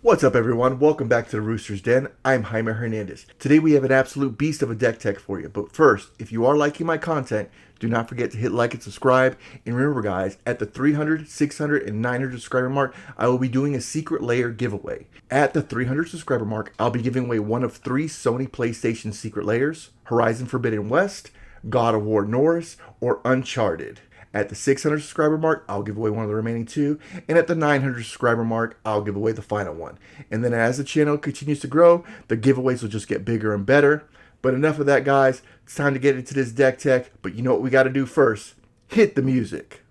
What's up, everyone? Welcome back to the Rooster's Den. I'm Jaime Hernandez. Today we have an absolute beast of a deck tech for you. But first, if you are liking my content, do not forget to hit like and subscribe. And remember, guys, at the 300, 600, and 900 subscriber mark, I will be doing a secret layer giveaway. At the 300 subscriber mark, I'll be giving away one of 3 Sony PlayStation secret layers: Horizon Forbidden West, God of War Norris, or Uncharted. At the 600 subscriber mark, I'll give away one of the remaining 2. And at the 900 subscriber mark, I'll give away the final one. And then as the channel continues to grow, the giveaways will just get bigger and better. But enough of that, guys. It's time to get into this deck tech. But you know what we got to do first? Hit the music.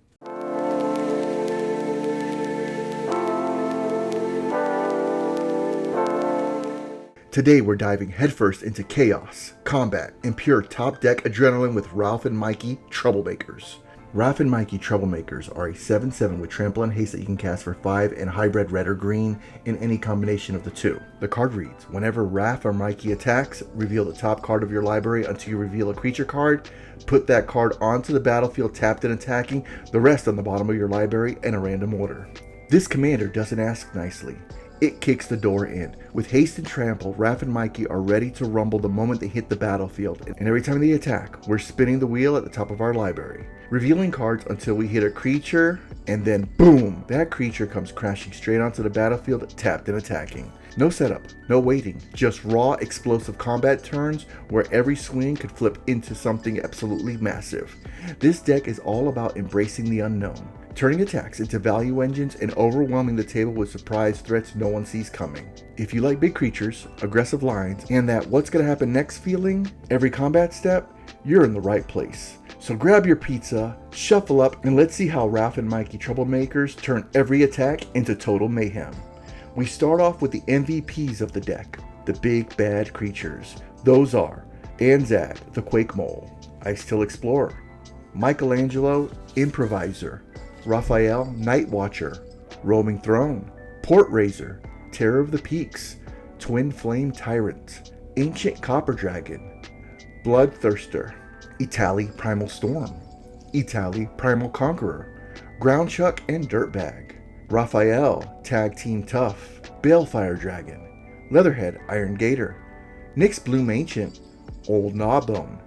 Today we're diving headfirst into chaos, combat, and pure top deck adrenaline with Raph and Mikey Troublemakers. Raph and Mikey Troublemakers are a 7/7 with trample and haste that you can cast for 5 and hybrid red or green in any combination of the two. The card reads, whenever Raph or Mikey attacks, reveal the top card of your library until you reveal a creature card. Put that card onto the battlefield tapped and attacking, the rest on the bottom of your library in a random order. This commander doesn't ask nicely. It kicks the door in. With haste and trample, Raph and Mikey are ready to rumble the moment they hit the battlefield, and every time they attack, we're spinning the wheel at the top of our library, revealing cards until we hit a creature, and then boom! That creature comes crashing straight onto the battlefield, tapped and attacking. No setup, no waiting, just raw, explosive combat turns where every swing could flip into something absolutely massive. This deck is all about embracing the unknown, turning attacks into value engines and overwhelming the table with surprise threats no one sees coming. If you like big creatures, aggressive lines, and that what's gonna happen next feeling every combat step, you're in the right place. So grab your pizza, shuffle up, and let's see how Raph and Mikey Troublemakers turn every attack into total mayhem. We start off with the MVPs of the deck, the big bad creatures. Those are Anzad, the Quake Mole, Ice-Till Explorer, Michelangelo, Improviser, Raphael, Night Watcher, Roaming Throne, Port Raiser, Terror of the Peaks, Twin Flame Tyrant, Ancient Copper Dragon, Bloodthirster, Itali Primal Storm, Itali Primal Conqueror, Groundchuck and Dirtbag, Raphael, Tag Team Tough, Balefire Dragon, Leatherhead Iron Gator, Nyx Bloom Ancient, Old Gnawbone,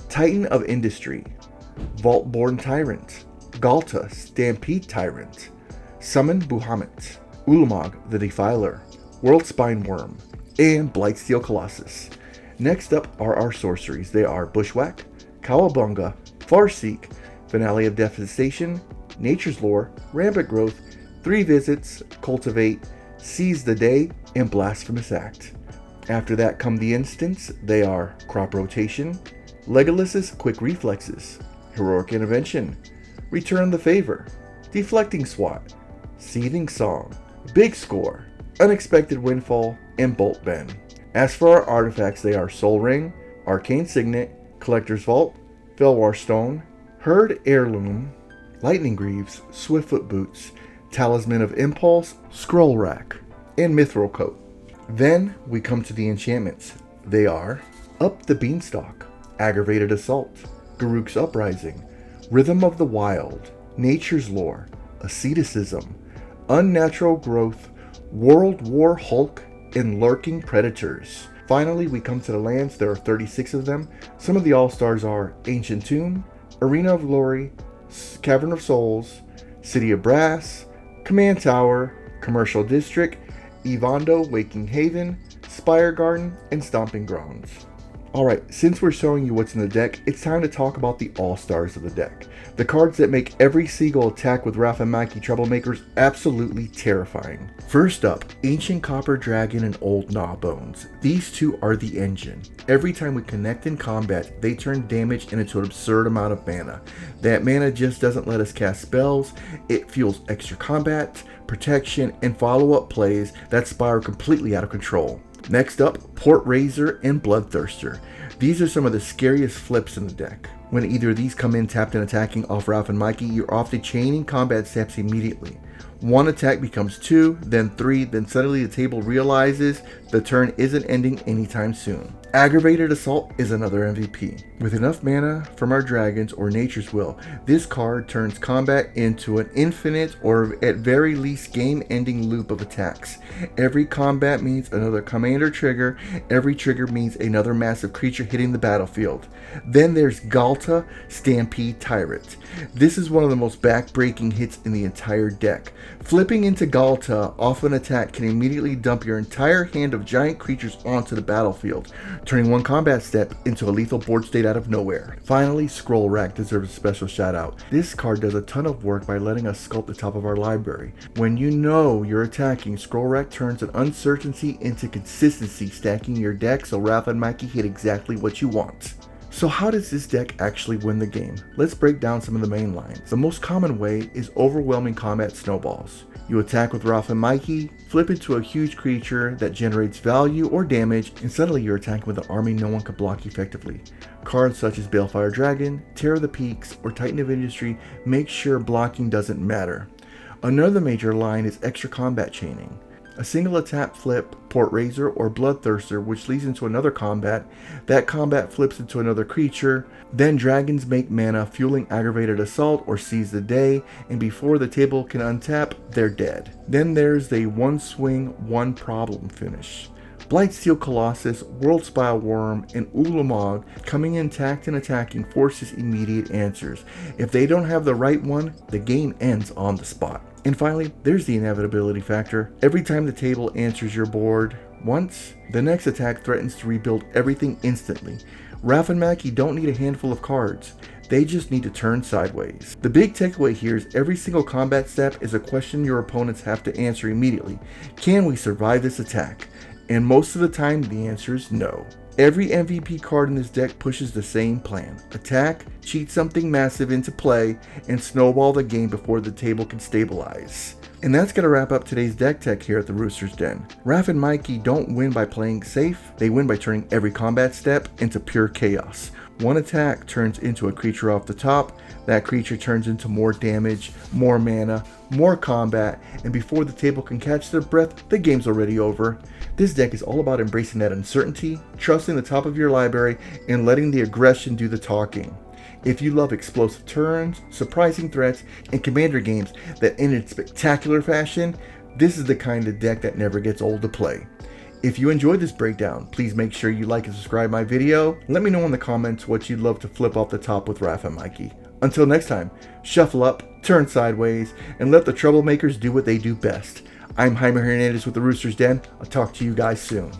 Titan of Industry, Vaultborn Tyrant, Galta, Stampede Tyrant, Summon Bahamut, Ulamog the Defiler, World Spine Worm, and Blightsteel Colossus. Next up are our sorceries. They are Bushwhack, Cowabunga, Farseek, Finale of Devastation, Nature's Lore, Rampant Growth, 3 Visits, Cultivate, Seize the Day, and Blasphemous Act. After that come the instants. They are Crop Rotation, Legolas's Quick Reflexes, Heroic Intervention, Return the Favor, Deflecting Swat, Seething Song, Big Score, Unexpected Windfall, and Bolt Bend. As for our artifacts, they are Soul Ring, Arcane Signet, Collector's Vault, Felwar Stone, Herd Heirloom, Lightning Greaves, Swiftfoot Boots, Talisman of Impulse, Scroll Rack, and Mithril Coat. Then we come to the enchantments. They are Up the Beanstalk, Aggravated Assault, Garruk's Uprising, Rhythm of the Wild, Nature's Lore, Asceticism, Unnatural Growth, World War Hulk, and Lurking Predators. Finally, we come to the lands. There are 36 of them. Some of the all-stars are Ancient Tomb, Arena of Glory, Cavern of Souls, City of Brass, Command Tower, Commercial District, Evondo Waking Haven, Spire Garden, and Stomping Grounds. Alright, since we're showing you what's in the deck, it's time to talk about the all-stars of the deck. The cards that make every single attack with Raph and Mikey Troublemakers absolutely terrifying. First up, Ancient Copper Dragon and Old Gnawbones. These two are the engine. Every time we connect in combat, they turn damage into an absurd amount of mana. That mana just doesn't let us cast spells, it fuels extra combat, protection, and follow-up plays that spiral completely out of control. Next up, Port Raiser and Bloodthirster. These are some of the scariest flips in the deck. When either of these come in tapped and attacking off Raph and Mikey, you're off the chaining combat steps immediately. One attack becomes 2, then 3, then suddenly the table realizes the turn isn't ending anytime soon. Aggravated Assault is another MVP. With enough mana from our dragons or Nature's Will, this card turns combat into an infinite or at very least game-ending loop of attacks. Every combat means another commander trigger, every trigger means another massive creature hitting the battlefield. Then there's Galta Stampede Tyrant. This is one of the most back-breaking hits in the entire deck. Flipping into Galta off an attack can immediately dump your entire hand of giant creatures onto the battlefield, turning one combat step into a lethal board state out of nowhere. Finally, Scroll Rack deserves a special shout out. This card does a ton of work by letting us sculpt the top of our library. When you know you're attacking, Scroll Rack turns an uncertainty into consistency, stacking your deck so Raph and Mikey hit exactly what you want. So how does this deck actually win the game? Let's break down some of the main lines. The most common way is overwhelming combat snowballs. You attack with Raph and Mikey, flip into a huge creature that generates value or damage, and suddenly you're attacking with an army no one could block effectively. Cards such as Balefire Dragon, Terror of the Peaks, or Titan of Industry make sure blocking doesn't matter. Another major line is extra combat chaining. A single attack flip, Port Razor, or Bloodthirster, which leads into another combat. That combat flips into another creature. Then dragons make mana, fueling Aggravated Assault or Seize the Day, and before the table can untap, they're dead. Then there's the one swing, one problem finish. Blightsteel Colossus, World Spile Worm, and Ulamog coming in tacked and attacking forces immediate answers. If they don't have the right one, the game ends on the spot. And finally, there's the inevitability factor. Every time the table answers your board once, the next attack threatens to rebuild everything instantly. Raph and Mikey don't need a handful of cards. They just need to turn sideways. The big takeaway here is every single combat step is a question your opponents have to answer immediately. Can we survive this attack? And most of the time, the answer is no. Every MVP card in this deck pushes the same plan. Attack, cheat something massive into play, and snowball the game before the table can stabilize. And that's going to wrap up today's deck tech here at the Rooster's Den. Raph and Mikey don't win by playing safe, they win by turning every combat step into pure chaos. One attack turns into a creature off the top, that creature turns into more damage, more mana, more combat, and before the table can catch their breath, the game's already over. This deck is all about embracing that uncertainty, trusting the top of your library, and letting the aggression do the talking. If you love explosive turns, surprising threats, and commander games that end in spectacular fashion, this is the kind of deck that never gets old to play. If you enjoyed this breakdown, please make sure you like and subscribe my video. Let me know in the comments what you'd love to flip off the top with Raph and Mikey. Until next time, shuffle up, turn sideways, and let the troublemakers do what they do best. I'm Jaime Hernandez with the Rooster's Den. I'll talk to you guys soon.